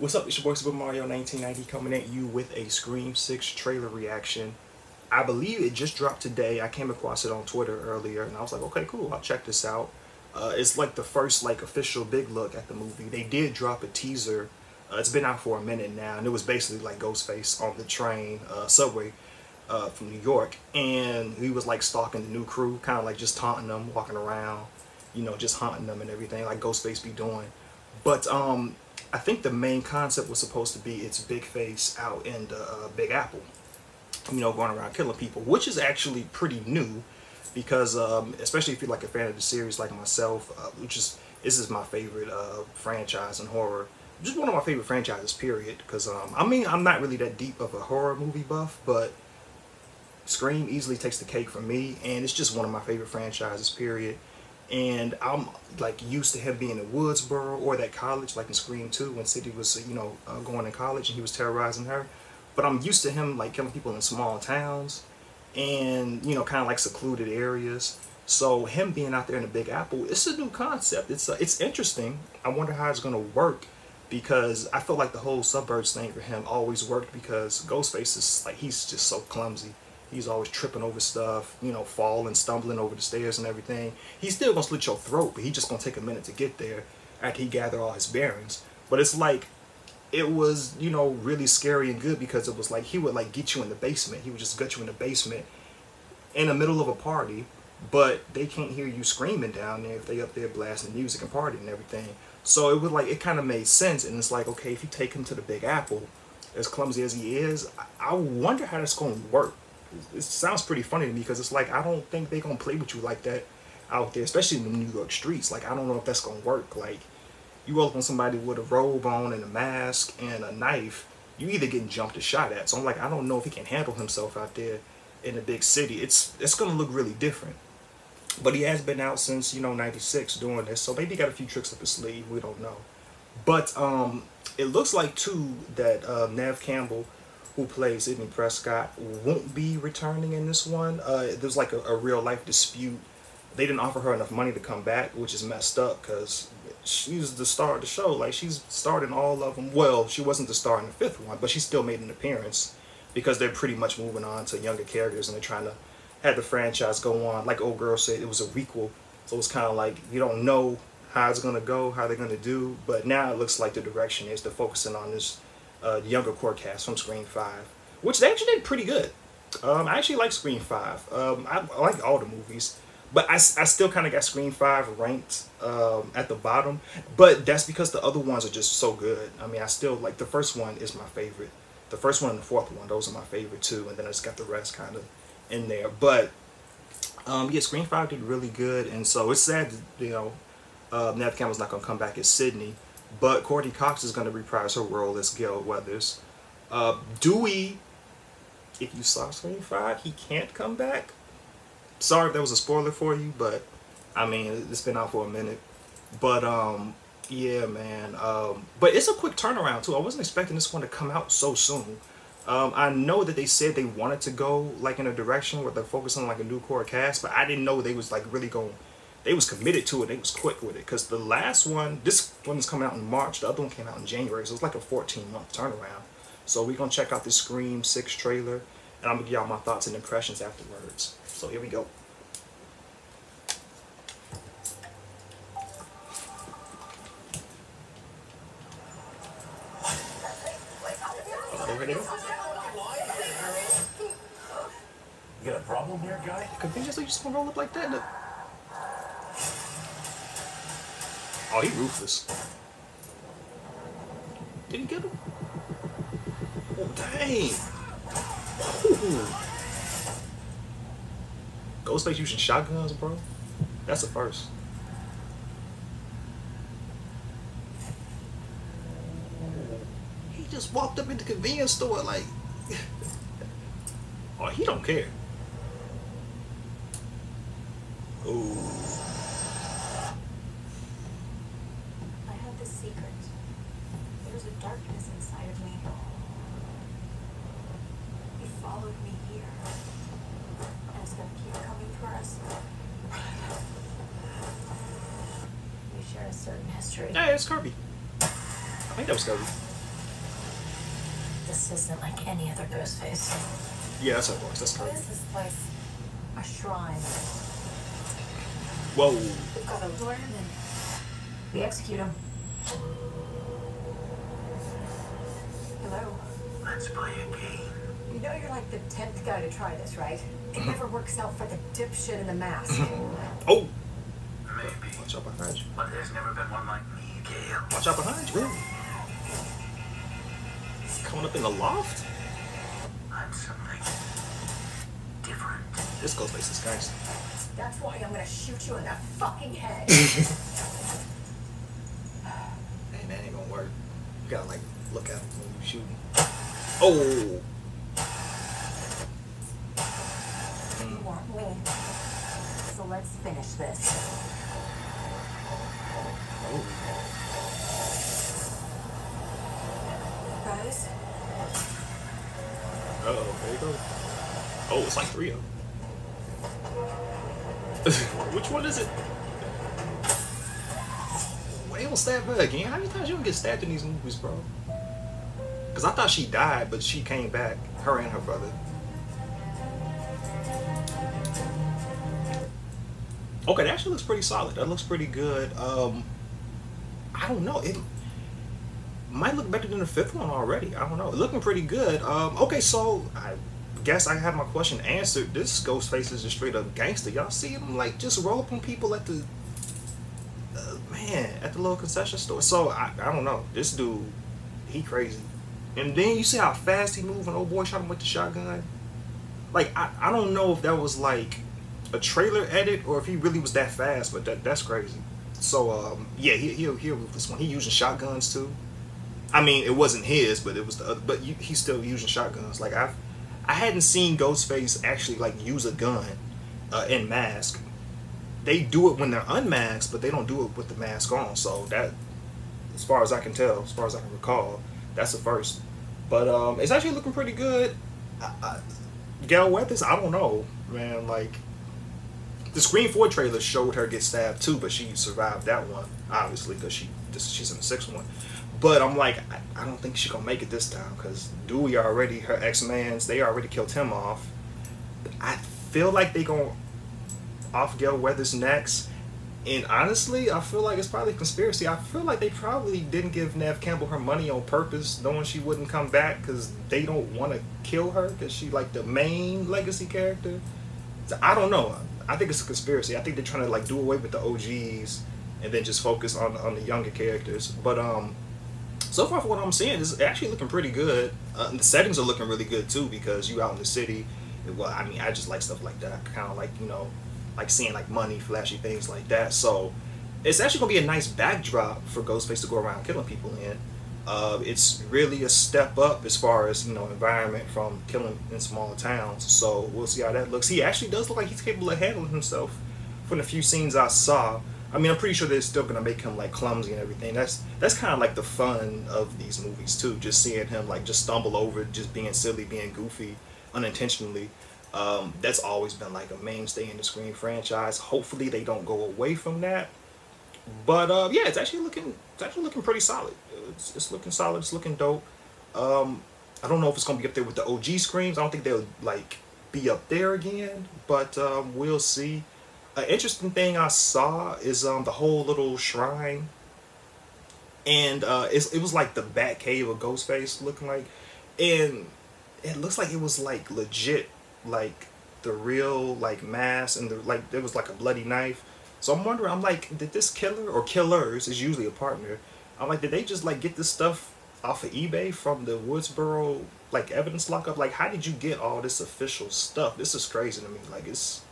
What's up? It's your boy Super Mario 1990 coming at you with a Scream 6 trailer reaction. I believe it just dropped today. I came across it on Twitter earlier and I was like, okay, cool, I'll check this out. It's like the first like official big look at the movie. They did drop a teaser. It's been out for a minute now, and it was basically like Ghostface on the train, subway from New York, and he was like stalking the new crew, kind of like just taunting them, walking around, just haunting them and everything, like Ghostface be doing. But I think the main concept was supposed to be it's Big Face out in the Big Apple, going around killing people, which is actually pretty new because especially if you're like a fan of the series like myself, which is this is my favorite franchise in horror, just one of my favorite franchises, period. Because I mean, I'm not really that deep of a horror movie buff, but Scream easily takes the cake for me, and it's just one of my favorite franchises, period. And I'm like used to him being in Woodsboro or that college, like in Scream 2 when City was, going to college and he was terrorizing her. But I'm used to him like killing people in small towns and, kind of like secluded areas. So him being out there in the Big Apple, it's a new concept. It's interesting. I wonder how it's gonna work because I feel like the whole suburbs thing for him always worked because Ghostface is like he's just so clumsy. He's always tripping over stuff, falling, stumbling over the stairs and everything. He's still gonna slit your throat, but he's just gonna take a minute to get there after he gather all his bearings. But it's like it was, really scary and good because it was like he would like get you in the basement. He would just gut you in the basement in the middle of a party, but they can't hear you screaming down there if they up there blasting music and partying and everything. So it was like it kind of made sense, and it's like, okay, if you take him to the Big Apple, as clumsy as he is, I wonder how that's going to work. It sounds pretty funny to me because it's like I don't think they're gonna play with you like that out there, especially in the New York streets. Like I don't know if that's gonna work. Like you roll up on somebody with a robe on and a mask and a knife, you either getting jumped or shot at. So I'm like, I don't know if he can handle himself out there in a big city. It's gonna look really different. But he has been out since '96 doing this, so maybe he got a few tricks up his sleeve. We don't know. But it looks like too that Nev Campbell, who plays Sidney Prescott, won't be returning in this one. There's like a real life dispute. They didn't offer her enough money to come back, which is messed up because she's the star of the show. Like she's starred in all of them. Well, she wasn't the star in the fifth one, but she still made an appearance because they're pretty much moving on to younger characters and they're trying to have the franchise go on. Like old girl said, it was a requel, so it's kind of like you don't know how it's gonna go, how they're gonna do. But now it looks like the direction is they're focusing on this younger core cast from Scream 5, which they actually did pretty good. I actually like Scream 5. I like all the movies, but I still kind of got Scream 5 ranked at the bottom. But that's because the other ones are just so good. I mean, I still like the first one is my favorite. The first one and the fourth one, those are my favorite too. And then I just got the rest kind of in there. But yeah, Scream 5 did really good, and so it's sad that, Nev Campbell's not going to come back as Sydney. But Courtney Cox is going to reprise her role as Gail Weathers. Dewey, if you saw Scream 5, he can't come back. Sorry if that was a spoiler for you, but I mean, it's been out for a minute. But yeah, man. But it's a quick turnaround too. I wasn't expecting this one to come out so soon. I know that they said they wanted to go like in a direction where they're focusing on like a new core cast, but I didn't know they was like really going. They was committed to it. They was quick with it because the last one, this one is coming out in March. The other one came out in January, so it's like a 14-month turnaround. So we're gonna check out this Scream 6 trailer, and I'm gonna give y'all my thoughts and impressions afterwards. So here we go. Already? You got a problem here, guy? Conveniently just gonna roll up like that. Look. Oh, he ruthless. Did he get him? Oh, dang. Ooh. Ghostface using shotguns, bro. That's a first. He just walked up in the convenience store like... Oh, he don't care. Ooh. Secret. There's a darkness inside of me. He followed me here. And it's gonna keep coming for us. We share a certain history. Yeah, it's Kirby. I think that was Kirby. This isn't like any other Ghostface. Yeah, that's how it works. That's What correct. is this place? A shrine. Whoa. We've got a lawyer and we execute him. Hello. Let's play a game. You know you're like the 10th guy to try this, right? It never works out for the dipshit in the mask. Oh. Maybe. Watch out behind you. But there's never been one like me, Gale. Watch out behind you. Really? Coming up in the loft? I'm something different. This Ghostface is gangster. That's why I'm gonna shoot you in the fucking head. Hey, that ain't gonna work. You gotta like look out when you shooting. Oh. You want me. So let's finish this. Oh. Guys, Uh-oh, there you go. Oh, it's like 3 of them. Which one is it? Well, they don't stab her again. How many times you don't get stabbed in these movies, bro? Because I thought she died, but she came back. Her and her brother. Okay, that actually looks pretty solid. That looks pretty good. I don't know. It might look better than the 5th one already. I don't know. It's looking pretty good. Okay, so I guess I have my question answered. This Ghostface is just straight up gangster. Y'all see him like just roll up on people at the at the little concession store. So I don't know. This dude, he crazy. And then you see how fast he moved when old boy shot him with the shotgun. Like I don't know if that was like a trailer edit or if he really was that fast, but that's crazy. So yeah, he'll move this one. He using shotguns too. I mean, it wasn't his, but it was the other. But he's still using shotguns. Like I hadn't seen Ghostface actually like use a gun in mask. They do it when they're unmasked, but they don't do it with the mask on. So that, as far as I can tell, as far as I can recall, that's the first. But it's actually looking pretty good. Gale Weathers, I don't know, man. Like the Scream 4 trailer showed her get stabbed too, but she survived that one, obviously, because she's in the 6th one. But I'm like, I don't think she's gonna make it this time because Dewey already, her ex-mans, they already killed him off. I feel like they gonna off Gale Weathers next. And honestly, I feel like it's probably a conspiracy. I feel like they probably didn't give Neve Campbell her money on purpose, knowing she wouldn't come back because they don't want to kill her because she like the main legacy character. So I don't know. I think it's a conspiracy. I think they're trying to like do away with the OGs and then just focus on the younger characters. But so far, for what I'm seeing, it's actually looking pretty good. The settings are looking really good too because you out in the city. Well, I mean, I just like stuff like that. Kind of like, you know, like seeing like money, flashy things like that. So it's actually gonna be a nice backdrop for Ghostface to go around killing people in. It's really a step up as far as, you know, environment from killing in smaller towns. So we'll see how that looks. He actually does look like he's capable of handling himself from the few scenes I saw. I mean, I'm pretty sure they're still gonna make him like clumsy and everything. That's kind of like the fun of these movies too. Just seeing him like just stumble over, just being silly, being goofy, unintentionally. That's always been like a mainstay in the Scream franchise. Hopefully they don't go away from that. But yeah, it's actually looking pretty solid. It's looking solid. It's looking dope. I don't know if it's gonna be up there with the OG Screams. I don't think they'll like be up there again. But we'll see. An interesting thing I saw is the whole little shrine, and it was like the Bat Cave of Ghostface looking like, and it looks like it was like legit, like the real like mask, and like there was like a bloody knife. So I'm wondering, I'm like, did this killer or killers is usually a partner? I'm like, did they just like get this stuff off of eBay from the Woodsboro like evidence lockup? Like, how did you get all this official stuff? This is crazy to me. Like, it's,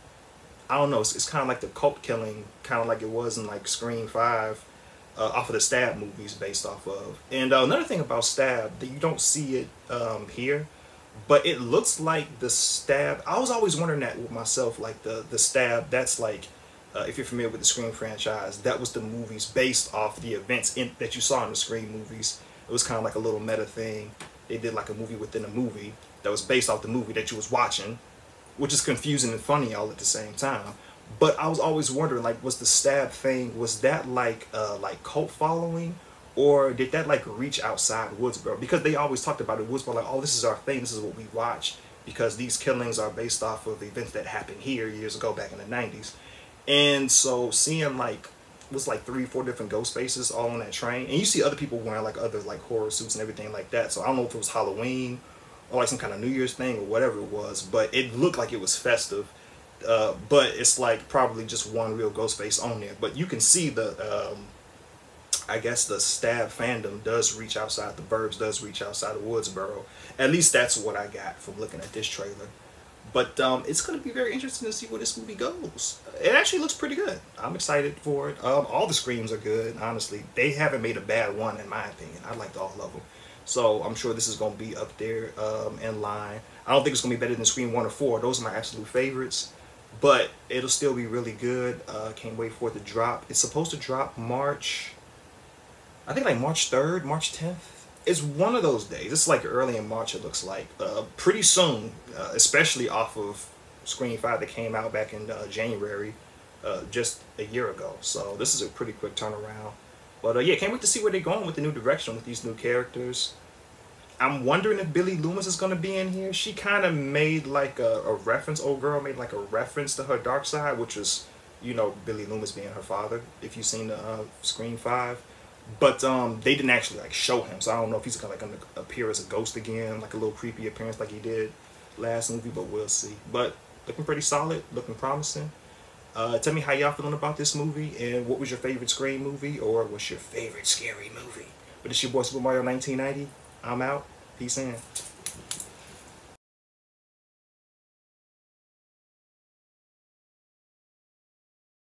I don't know, it's kind of like the cult killing, kind of like it was in like Scream 5, off of the Stab movies based off of. And another thing about Stab, that you don't see it here, but it looks like the Stab, I was always wondering that with myself, like the Stab, that's like, if you're familiar with the Scream franchise, that was the movies based off the events that you saw in the Scream movies. It was kind of like a little meta thing. They did like a movie within a movie that was based off the movie that you was watching, which is confusing and funny all at the same time. But I was always wondering, like, was the Stab thing, was that like cult following, or did that like reach outside Woodsboro? Because they always talked about it, Woodsboro, like, oh, this is our thing, this is what we watch, because these killings are based off of events that happened here years ago back in the 90s. And so seeing like, it was like 3-4 different ghost faces all on that train, and you see other people wearing like other like horror suits and everything like that. So I don't know if it was Halloween or like some kind of New Year's thing or whatever it was, but it looked like it was festive. But it's like probably just one real ghost face on there. But you can see the I guess the Stab fandom does reach outside the burbs, does reach outside of Woodsboro. At least that's what I got from looking at this trailer. But it's going to be very interesting to see where this movie goes. It actually looks pretty good. I'm excited for it. All the Screams are good, honestly. They haven't made a bad one, in my opinion. I liked all of them. So I'm sure this is going to be up there in line. I don't think it's going to be better than Scream 1 or 4. Those are my absolute favorites. But it'll still be really good. Can't wait for it to drop. It's supposed to drop March, I think like March 3rd, March 10th. It's one of those days. It's like early in March, it looks like. Pretty soon, especially off of Scream 5 that came out back in January, just a year ago. So this is a pretty quick turnaround. But yeah, can't wait to see where they're going with the new direction with these new characters. I'm wondering if Billy Loomis is going to be in here. She kind of made like a reference, old girl made like a reference to her dark side, which was, you know, Billy Loomis being her father, if you've seen the Scream 5. But they didn't actually like show him, so I don't know if he's gonna appear as a ghost again, like a little creepy appearance like he did last movie, but we'll see. But looking pretty solid, looking promising. Tell me how y'all feeling about this movie, and what was your favorite Scream movie, or what's your favorite scary movie? But it's your boy Super Mario 1990. I'm out. Peace in.